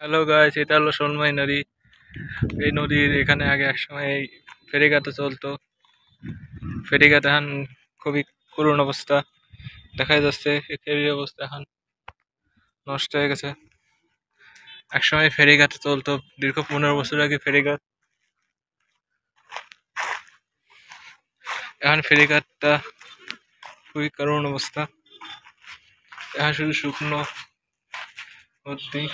Hello guys, এটা হলো শোলমাই নদী। এই নদীর এখানে আগে একসময় ফেরিঘাটও চলতো। ফেরিঘাট এখন খুবই করুণ অবস্থা দেখা যাচ্ছে। এই ফেরির অবস্থা এখন নষ্ট হয়ে গেছে। একসময় ফেরিঘাট চলতো, দীর্ঘ 15 বছর আগে ফেরিঘাট। এখন ফেরিঘাটটা খুবই করুণ অবস্থা। এখন শুধু শুকনো নদী।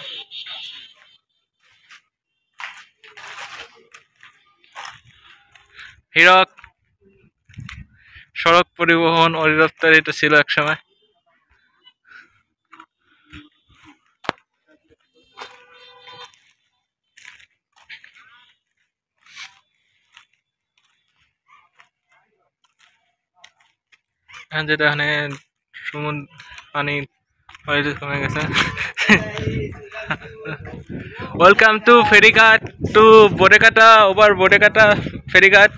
হীরক সড়ক পরিবহন অধিদপ্তর এটা ছিল একসময়। এখন যেটা এখানে সমুদ্র পানি হয়তো কমে গেছে। ওয়েলকাম টু ফেরিঘাট টু বোডেকাটা, ওভার বোডেকাটা ফেরিঘাট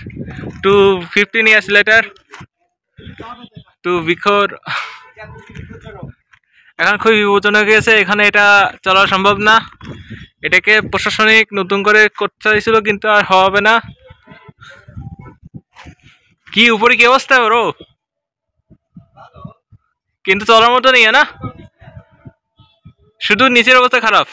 টু 15 years later টু বিখর। এখন খুবই বিপজ্জনক হয়ে গেছে, এখানে এটা চলা সম্ভব না। এটাকে প্রশাসনিক নতুন করে করতে চাইছিল কিন্তু আর হবে না। কি উপরে কি অবস্থা ওরো, কিন্তু চলার মতো নেই না, শুধু নিচের অবস্থা খারাপ।